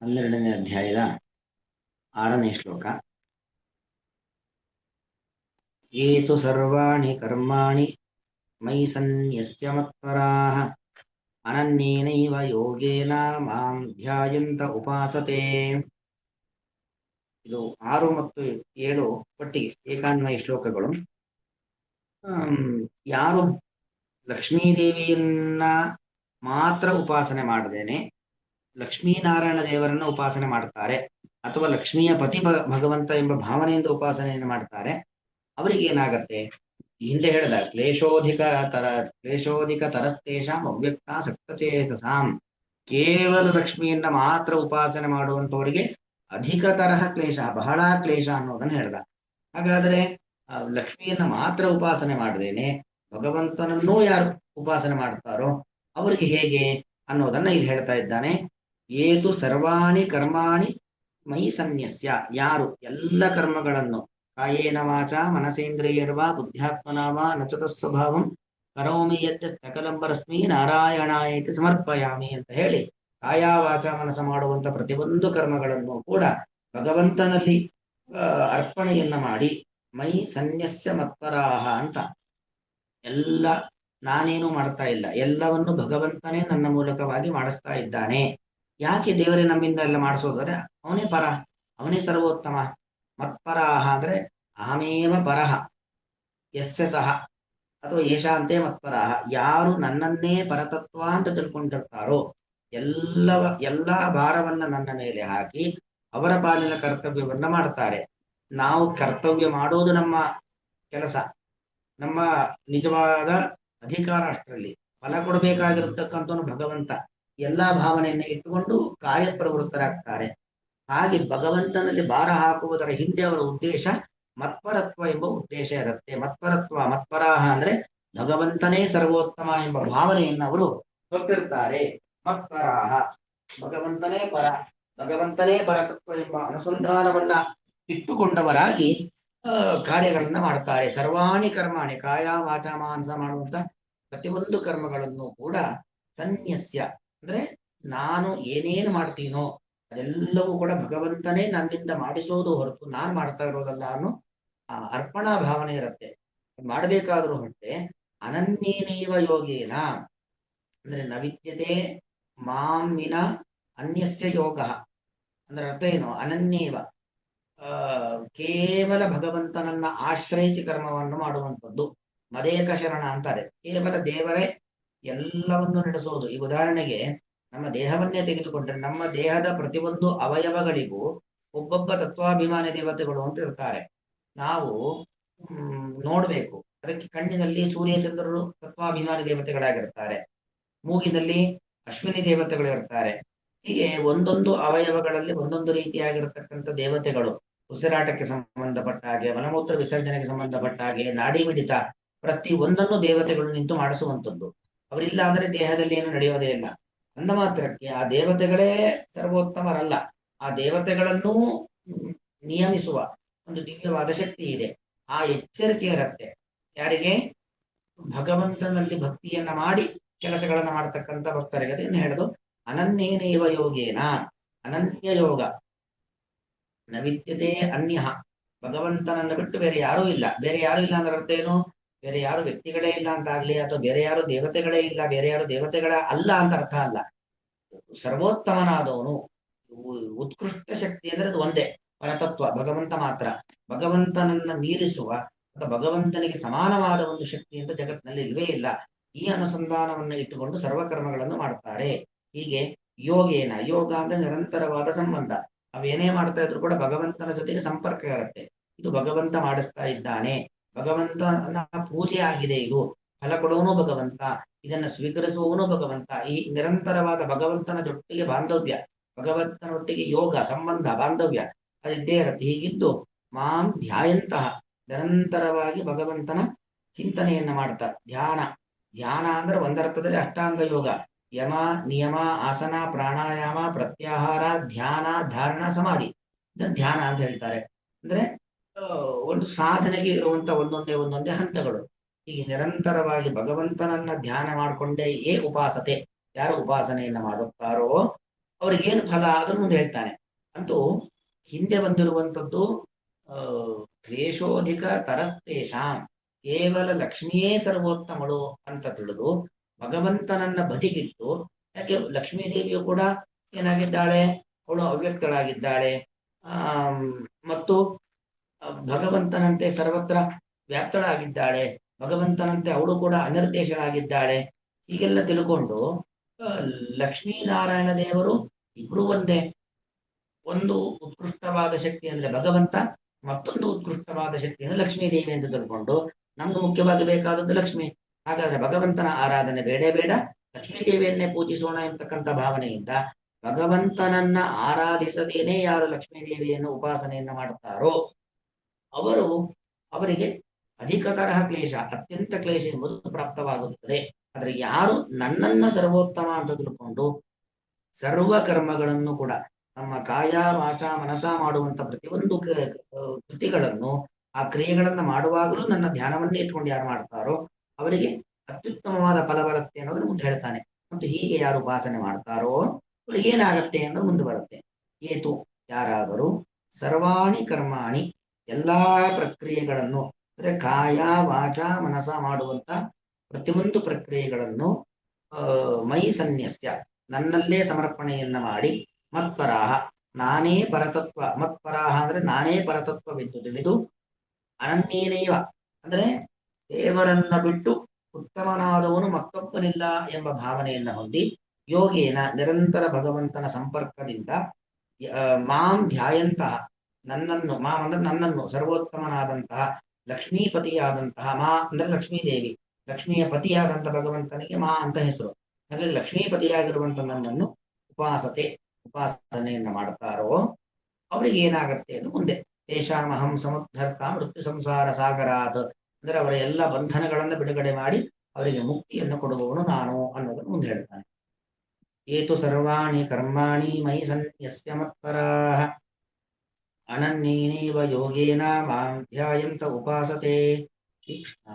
12ನೇ ಅಧ್ಯಾಯದ 6ನೇ ಶ್ಲೋಕ. ಏತು ಸರ್ವಾಣಿ ಕರ್ಮಾಣಿ ಮಯಿ ಸನ್ಯಸ್ಯ ಮತ್ಪರಾಃ ಅನನ್ಯೇನೈವ ಯೋಗೇನ ಮಾಂ ಧ್ಯಾಯಂತ ಉಪಾಸತೆ. ಇದು 6 ಮತ್ತು 7 ಒಟ್ಟಿಗೆ ಏಕಾನ್ವಯ ಶ್ಲೋಕಗಳು. ಯಾರು ಲಕ್ಷ್ಮೀದೇವಿಯನ್ನ ಮಾತ್ರ ಉಪಾಸನೆ ಮಾಡದೇನೆ ಲಕ್ಷ್ಮೀನಾರಾಯಣ ದೇವರನ್ನ ಉಪಾಸನೆ ಮಾಡ್ತಾರೆ, ಅಥವಾ ಲಕ್ಷ್ಮಿಯ ಪತಿ ಭಗವಂತ ಎಂಬ ಭಾವನೆಯಿಂದ ಉಪಾಸನೆಯನ್ನು ಮಾಡ್ತಾರೆ, ಅವರಿಗೆ ಏನಾಗತ್ತೆ? ಹಿಂದೆ ಹೇಳಿದ ಕ್ಲೇಶೋಧಿಕ ತರಸ್ತೇಷಾಂ ಅವ್ಯಕ್ತಾಸಕ್ತಚೇತಸಾಂ. ಕೇವಲ ಲಕ್ಷ್ಮಿಯನ್ನ ಮಾತ್ರ ಉಪಾಸನೆ ಮಾಡುವಂತವರಿಗೆ ಅಧಿಕ ತರಹ ಕ್ಲೇಶ, ಬಹಳ ಕ್ಲೇಶ ಅನ್ನೋದನ್ನ ಹೇಳ್ದ. ಹಾಗಾದ್ರೆ ಲಕ್ಷ್ಮಿಯನ್ನ ಮಾತ್ರ ಉಪಾಸನೆ ಮಾಡದೇನೆ ಭಗವಂತನನ್ನೂ ಯಾರು ಉಪಾಸನೆ ಮಾಡ್ತಾರೋ ಅವರಿಗೆ ಹೇಗೆ ಅನ್ನೋದನ್ನ ಇಲ್ಲಿ ಹೇಳ್ತಾ ಇದ್ದಾನೆ. ಏತು ಸರ್ವಾಣಿ ಕರ್ಮಾಣಿ ಮಯಿ ಸನ್ಯಸ್ಯ, ಯಾರು ಎಲ್ಲ ಕರ್ಮಗಳನ್ನು ಕಾಯೇನ ವಾಚ ಮನಸೇಂದ್ರಿಯರ್ವಾ ಬುದ್ಧ್ಯಾತ್ಮನಾ ವಾ ನಚತ ಸ್ವಭಾವಂ ಕರೋಮಿ ಯತ್ ಸಕಲಂ ಪರಸ್ಮೈ ನಾರಾಯಣಾಯೇತಿ ಸಮರ್ಪಯಾಮಿ ಅಂತ ಹೇಳಿ, ಕಾಯ ವಾಚ ಮನಸ ಮಾಡುವಂತ ಪ್ರತಿಯೊಂದು ಕರ್ಮಗಳನ್ನು ಕೂಡ ಭಗವಂತನಲ್ಲಿ ಅರ್ಪಣೆಯನ್ನ ಮಾಡಿ ಮೈ ಸನ್ಯಸ್ಯ ಮತ್ಪರಾಹ ಅಂತ, ಎಲ್ಲ ನಾನೇನು ಮಾಡ್ತಾ ಇಲ್ಲ, ಎಲ್ಲವನ್ನು ಭಗವಂತನೇ ನನ್ನ ಮೂಲಕವಾಗಿ ಮಾಡಿಸ್ತಾ ಇದ್ದಾನೆ. ಯಾಕೆ ದೇವರೇ ನಮ್ಮಿಂದ ಎಲ್ಲ ಮಾಡಿಸೋದ್ರೆ ಅವನೇ ಪರ, ಅವನೇ ಸರ್ವೋತ್ತಮ. ಮತ್ಪರಾಹ ಅಂದ್ರೆ ಅಹಮೇವ ಪರಹ ಯಸ್ಯ ಸಹ ಅಥವಾ ಯಶಾಂತೆ ಮತ್ಪರಾಹ, ಯಾರು ನನ್ನನ್ನೇ ಪರತತ್ವ ಅಂತ ತಿಳ್ಕೊಂಡಿರ್ತಾರೋ ಎಲ್ಲಾ ಭಾರವನ್ನ ನನ್ನ ಮೇಲೆ ಹಾಕಿ ಅವರ ಪಾಲಿನ ಕರ್ತವ್ಯವನ್ನ ಮಾಡ್ತಾರೆ. ನಾವು ಕರ್ತವ್ಯ ಮಾಡೋದು ನಮ್ಮ ಕೆಲಸ, ನಮ್ಮ ನಿಜವಾದ ಅಧಿಕಾರ ಅಷ್ಟರಲ್ಲಿ. ಫಲ ಕೊಡಬೇಕಾಗಿರತಕ್ಕಂಥವನು ಭಗವಂತ. ಎಲ್ಲಾ ಭಾವನೆಯನ್ನು ಇಟ್ಟುಕೊಂಡು ಕಾರ್ಯಪ್ರವೃತ್ತರಾಗ್ತಾರೆ. ಹಾಗೆ ಭಗವಂತನಲ್ಲಿ ಭಾರ ಹಾಕುವುದರ ಹಿಂದೆ ಅವರ ಉದ್ದೇಶ ಮತ್ಪರತ್ವ ಎಂಬ ಉದ್ದೇಶ ಇರುತ್ತೆ. ಮತ್ಪರಾಹ ಅಂದ್ರೆ ಭಗವಂತನೇ ಸರ್ವೋತ್ತಮ ಎಂಬ ಭಾವನೆಯನ್ನು ಅವರು ಹೊತ್ತಿರ್ತಾರೆ. ಮತ್ಪರಾಹ, ಭಗವಂತನೇ ಪರ, ಭಗವಂತನೇ ಪರತತ್ವ ಎಂಬ ಅನುಸಂಧಾನವನ್ನ ಇಟ್ಟುಕೊಂಡವರಾಗಿ ಕಾರ್ಯಗಳನ್ನ ಮಾಡ್ತಾರೆ. ಸರ್ವಾಣಿ ಕರ್ಮಾಣಿ, ಕಾಯ ವಾಚ ಮಾನಸ ಮಾಡುವಂತ ಪ್ರತಿಯೊಂದು ಕರ್ಮಗಳನ್ನು ಕೂಡ ಸನ್ಯಸ್ಯ ಅಂದ್ರೆ ನಾನು ಏನೇನು ಮಾಡ್ತೀನೋ ಅದೆಲ್ಲವೂ ಕೂಡ ಭಗವಂತನೇ ನನ್ನಿಂದ ಮಾಡಿಸೋದು ಹೊರತು ನಾನು ಮಾಡ್ತಾ ಇರೋದಲ್ಲ ಅನ್ನೋ ಅರ್ಪಣಾ ಭಾವನೆ ಇರುತ್ತೆ. ಮಾಡಬೇಕಾದ್ರೂ ಹೊರತೆ ಅನನ್ಯೇನೈವ ಯೋಗೇನ ಅಂದ್ರೆ ನವಿದ್ಯತೆ ಮಾಂ ವಿನ ಅನ್ಯಸ್ಯ ಯೋಗ ಅಂದ್ರೆ ಅರ್ಥ ಏನು? ಅನನ್ಯೇವ ಕೇವಲ ಭಗವಂತನನ್ನ ಆಶ್ರಯಿಸಿ ಕರ್ಮವನ್ನು ಮಾಡುವಂಥದ್ದು. ಮದೇಕ ಶರಣ ಅಂತಾರೆ. ಕೇವಲ ದೇವರೇ ಎಲ್ಲವನ್ನು ನಡೆಸೋದು. ಈ ಉದಾಹರಣೆಗೆ ನಮ್ಮ ದೇಹವನ್ನೇ ತೆಗೆದುಕೊಂಡ್ರೆ ನಮ್ಮ ದೇಹದ ಪ್ರತಿಯೊಂದು ಅವಯವಗಳಿಗೂ ಒಬ್ಬೊಬ್ಬ ತತ್ವಾಭಿಮಾನಿ ದೇವತೆಗಳು ಅಂತ ಇರ್ತಾರೆ. ನಾವು ನೋಡ್ಬೇಕು, ಅದಕ್ಕೆ ಕಣ್ಣಿನಲ್ಲಿ ಸೂರ್ಯಚಂದ್ರರು ತತ್ವಾಭಿಮಾನಿ ದೇವತೆಗಳಾಗಿರ್ತಾರೆ, ಮೂಗಿನಲ್ಲಿ ಅಶ್ವಿನಿ ದೇವತೆಗಳು ಇರ್ತಾರೆ. ಹೀಗೆ ಒಂದೊಂದು ಅವಯವಗಳಲ್ಲಿ ಒಂದೊಂದು ರೀತಿಯಾಗಿರ್ತಕ್ಕಂಥ ದೇವತೆಗಳು, ಉಸಿರಾಟಕ್ಕೆ ಸಂಬಂಧಪಟ್ಟ ಹಾಗೆ, ಮಲಮೂತ್ರ ವಿಸರ್ಜನೆಗೆ ಸಂಬಂಧಪಟ್ಟ ಹಾಗೆ, ನಾಡಿ ಮಿಡಿತ ಪ್ರತಿ ಒಂದನ್ನು ದೇವತೆಗಳು ನಿಂತು ಮಾಡಿಸುವಂಥದ್ದು. ಅವರಿಲ್ಲ ಅಂದ್ರೆ ದೇಹದಲ್ಲಿ ಏನು ನಡೆಯೋದೇ ಇಲ್ಲ. ಅಂದ ಮಾತ್ರಕ್ಕೆ ಆ ದೇವತೆಗಳೇ ಸರ್ವೋತ್ತಮರಲ್ಲ. ಆ ದೇವತೆಗಳನ್ನೂ ನಿಯಮಿಸುವ ಒಂದು ದಿವ್ಯವಾದ ಶಕ್ತಿ ಇದೆ. ಆ ಎಚ್ಚರಿಕೆ ಇರುತ್ತೆ ಯಾರಿಗೆ? ಭಗವಂತನಲ್ಲಿ ಭಕ್ತಿಯನ್ನ ಮಾಡಿ ಕೆಲಸಗಳನ್ನ ಮಾಡತಕ್ಕಂಥ ಭಕ್ತರಿಗೆ. ಅದನ್ನು ಹೇಳೋದು ಅನನ್ಯೇನೈವ ಯೋಗೇನ, ಅನನ್ಯ ಯೋಗ. ನವಿದ್ಯತೆ ಅನ್ಯ, ಭಗವಂತನನ್ನು ಬಿಟ್ಟು ಬೇರೆ ಯಾರೂ ಇಲ್ಲ. ಬೇರೆ ಯಾರು ಇಲ್ಲ ಅಂದ್ರೆ ಅರ್ಥ ಏನು? ಬೇರೆ ಯಾರು ವ್ಯಕ್ತಿಗಳೇ ಇಲ್ಲ ಅಂತ ಆಗ್ಲಿ, ಅಥವಾ ಬೇರೆ ಯಾರು ದೇವತೆಗಳೇ ಇಲ್ಲ, ಬೇರೆ ಯಾರು ದೇವತೆಗಳ ಅಲ್ಲ ಅಂತ ಅರ್ಥ ಅಲ್ಲ. ಸರ್ವೋತ್ತಮನಾದವನು, ಉತ್ಕೃಷ್ಟ ಶಕ್ತಿ ಅಂದ್ರೆ ಅದು ಒಂದೇ, ಪರತತ್ವ ಭಗವಂತ ಮಾತ್ರ. ಭಗವಂತನನ್ನ ಮೀರಿಸುವ ಅಥವಾ ಭಗವಂತನಿಗೆ ಸಮಾನವಾದ ಒಂದು ಶಕ್ತಿ ಅಂತ ಜಗತ್ತಿನಲ್ಲಿ ಇಲ್ವೇ ಇಲ್ಲ. ಈ ಅನುಸಂಧಾನವನ್ನು ಇಟ್ಟುಕೊಂಡು ಸರ್ವಕರ್ಮಗಳನ್ನು ಮಾಡ್ತಾರೆ. ಹೀಗೆ ಯೋಗೇನ, ಯೋಗ ಅಂದ್ರೆ ನಿರಂತರವಾದ ಸಂಬಂಧ. ಅವೇನೇ ಮಾಡ್ತಾ ಇದ್ರು ಕೂಡ ಭಗವಂತನ ಜೊತೆಗೆ ಸಂಪರ್ಕ ಇರುತ್ತೆ. ಇದು ಭಗವಂತ ಮಾಡಿಸ್ತಾ ಇದ್ದಾನೆ, ಭಗವಂತನ ಪೂಜೆ ಆಗಿದೆ, ಇದು ಫಲ ಕೊಡೋನು ಭಗವಂತ, ಇದನ್ನ ಸ್ವೀಕರಿಸುವವನು ಭಗವಂತ. ಈ ನಿರಂತರವಾದ ಭಗವಂತನ ಜೊತೆಗೆ ಬಾಂಧವ್ಯ, ಭಗವಂತನೊಟ್ಟಿಗೆ ಯೋಗ ಸಂಬಂಧ ಬಾಂಧವ್ಯ ಅದಿದ್ದೇ ಇರುತ್ತೆ. ಹೀಗಿದ್ದು ಮಾಂ ಧ್ಯಾಯಂತಹ, ನಿರಂತರವಾಗಿ ಭಗವಂತನ ಚಿಂತನೆಯನ್ನ ಮಾಡ್ತಾ. ಧ್ಯಾನ ಅಂದ್ರೆ ಒಂದರ್ಥದಲ್ಲಿ ಅಷ್ಟಾಂಗ ಯೋಗ, ಯಮ ನಿಯಮ ಆಸನ ಪ್ರಾಣಾಯಾಮ ಪ್ರತ್ಯಾಹಾರ ಧ್ಯಾನ ಧಾರಣ ಸಮಾಧಿ, ಧ್ಯಾನ ಅಂತ ಹೇಳ್ತಾರೆ. ಅಂದ್ರೆ ಒಂದು ಸಾಧನೆಗೆ ಇರುವಂತ ಒಂದೊಂದೇ ಹಂತಗಳು. ಹೀಗೆ ನಿರಂತರವಾಗಿ ಭಗವಂತನನ್ನ ಧ್ಯಾನ ಮಾಡಿಕೊಂಡೇ ಉಪಾಸತೆ. ಯಾರು ಉಪಾಸನೆಯನ್ನ ಮಾಡುತ್ತಾರೋ ಅವ್ರಿಗೇನು ಫಲ ಅದನ್ನು ಮುಂದೆ ಹೇಳ್ತಾನೆ. ಅಂತೂ ಹಿಂದೆ ಬಂದಿರುವಂತದ್ದು ಆ ಕ್ಲೇಶೋಧಿಕ ತರಸ್ತೇಷಾಂ ಕೇವಲ ಲಕ್ಷ್ಮಿಯೇ ಸರ್ವೋತ್ತಮಳು ಅಂತ ತಿಳಿದು ಭಗವಂತನನ್ನ ಬದಿಗಿಟ್ಟು, ಯಾಕೆ ಲಕ್ಷ್ಮೀದೇವಿಯು ಕೂಡ ಏನಾಗಿದ್ದಾಳೆ, ಅವಳು ಅವ್ಯಕ್ತಳಾಗಿದ್ದಾಳೆ. ಆಮ್, ಮತ್ತು ಭಗವಂತನಂತೆ ಸರ್ವತ್ರ ವ್ಯಾಪ್ತಳಾಗಿದ್ದಾಳೆ, ಭಗವಂತನಂತೆ ಅವಳು ಕೂಡ ಅನಿರ್ದೇಶಳಾಗಿದ್ದಾಳೆ. ಹೀಗೆಲ್ಲ ತಿಳ್ಕೊಂಡು ಆ, ಲಕ್ಷ್ಮೀನಾರಾಯಣ ದೇವರು ಇಬ್ರು ಒಂದೇ. ಒಂದು ಉತ್ಕೃಷ್ಟವಾದ ಶಕ್ತಿ ಅಂದ್ರೆ ಭಗವಂತ, ಮತ್ತೊಂದು ಉತ್ಕೃಷ್ಟವಾದ ಶಕ್ತಿ ಅಂದ್ರೆ ಲಕ್ಷ್ಮೀ ದೇವಿ ಎಂದು ತಿಳ್ಕೊಂಡು ನಮ್ಗೆ ಮುಖ್ಯವಾಗಿ ಬೇಕಾದದ್ದು ಲಕ್ಷ್ಮಿ. ಹಾಗಾದ್ರೆ ಭಗವಂತನ ಆರಾಧನೆ ಬೇಡೇ ಬೇಡ, ಲಕ್ಷ್ಮೀ ದೇವಿಯನ್ನೇ ಪೂಜಿಸೋಣ ಎಂಬತಕ್ಕಂಥ ಭಾವನೆಯಿಂದ ಭಗವಂತನನ್ನ ಆರಾಧಿಸದೇನೆ ಯಾರು ಲಕ್ಷ್ಮೀ ದೇವಿಯನ್ನು ಉಪಾಸನೆಯನ್ನ ಮಾಡುತ್ತಾರೋ ಅವರು, ಅವರಿಗೆ ಅಧಿಕ ತರಹ ಕ್ಲೇಶ, ಅತ್ಯಂತ ಕ್ಲೇಶ ಎಂಬುದು ಪ್ರಾಪ್ತವಾಗುತ್ತದೆ. ಆದ್ರೆ ಯಾರು ನನ್ನನ್ನ ಸರ್ವೋತ್ತಮ ಅಂತ ತಿಳ್ಕೊಂಡು ಸರ್ವ ಕರ್ಮಗಳನ್ನು ಕೂಡ ನಮ್ಮ ಕಾಯ ವಾಚ ಮನಸ ಮಾಡುವಂತ ಪ್ರತಿಯೊಂದು ಕೃತಿಗಳನ್ನು, ಆ ಕ್ರಿಯೆಗಳನ್ನ ಮಾಡುವಾಗಲೂ ನನ್ನ ಧ್ಯಾನವನ್ನೇ ಇಟ್ಕೊಂಡು ಯಾರು ಮಾಡ್ತಾರೋ ಅವರಿಗೆ ಅತ್ಯುತ್ತಮವಾದ ಫಲ ಬರುತ್ತೆ ಅನ್ನೋದನ್ನು ಮುಂದೆ ಹೇಳ್ತಾನೆ. ಮತ್ತು ಹೀಗೆ ಯಾರು ಉಪಾಸನೆ ಮಾಡ್ತಾರೋ ಅವರಿಗೆ ಏನಾಗತ್ತೆ ಅನ್ನೋದು ಮುಂದೆ ಬರುತ್ತೆ. ಏತು ಯಾರಾದರೂ ಸರ್ವಾಣಿ ಕರ್ಮಾಣಿ ಎಲ್ಲಾ ಪ್ರಕ್ರಿಯೆಗಳನ್ನು, ಅಂದ್ರೆ ಕಾಯ ವಾಚ ಮನಸ ಮಾಡುವಂತ ಪ್ರತಿಯೊಂದು ಪ್ರಕ್ರಿಯೆಗಳನ್ನು ಮೈ ಸನ್ಯಸ್ಯ ನನ್ನಲ್ಲೇ ಸಮರ್ಪಣೆಯನ್ನ ಮಾಡಿ, ಮತ್ಪರಾಹ ನಾನೇ ಪರತತ್ವ, ಮತ್ಪರಾಹ ಅಂದ್ರೆ ನಾನೇ ಪರತತ್ವವೆಂದು ತಿಳಿದು, ಅನನ್ಯೇನೈವ ಅಂದ್ರೆ ದೇವರನ್ನ ಬಿಟ್ಟು ಉತ್ತಮನಾದವನು ಮತ್ತೊಬ್ಬನಿಲ್ಲ ಎಂಬ ಭಾವನೆಯನ್ನ ಹೊಂದಿ, ಯೋಗೇನ ನಿರಂತರ ಭಗವಂತನ ಸಂಪರ್ಕದಿಂದ ಮಾಂ ಧ್ಯಾಯಂತಹ ನನ್ನನ್ನು, ಮಾಂ ಅಂದ್ರೆ ನನ್ನನ್ನು, ಸರ್ವೋತ್ತಮನಾದಂತಹ ಲಕ್ಷ್ಮೀಪತಿಯಾದಂತಹ, ಮಾ ಅಂದ್ರೆ ಲಕ್ಷ್ಮೀದೇವಿ, ಲಕ್ಷ್ಮಿಯ ಪತಿಯಾದಂತಹ ಭಗವಂತನಿಗೆ ಮಾ ಅಂತ ಹೆಸರು. ಹಾಗಾಗಿ ಲಕ್ಷ್ಮೀಪತಿಯಾಗಿರುವಂತ ನನ್ನನ್ನು ಉಪಾಸನೆಯನ್ನ ಮಾಡ್ತಾರೋ ಅವರಿಗೆ ಏನಾಗತ್ತೆ ಅದು ಮುಂದೆ. ತೇಷಾಮಹಂ ಸಮುದ್ಧರ್ತ ಮೃತ್ಯು ಸಂಸಾರ ಸಾಗರಾತ್ ಅಂದ್ರೆ ಅವರ ಎಲ್ಲ ಬಂಧನಗಳನ್ನ ಬಿಡುಗಡೆ ಮಾಡಿ ಅವರಿಗೆ ಮುಕ್ತಿಯನ್ನು ಕೊಡುವವನು ನಾನು ಅನ್ನೋದನ್ನು ಮುಂದೆ ಹೇಳ್ತಾನೆ. ಏತು ಸರ್ವಾಣಿ ಕರ್ಮಾಣಿ ಮಯಿ ಸನ್ಯಸ್ಯ ಮತ್ಪರಾಃ ಅನನ್ಯೇನೈವ ಯೋಗೇನ ಮಾಂ ಧ್ಯಾಯಂತ ಉಪಾಸತೆ. ಶ್ರೀಕೃಷ್ಣ.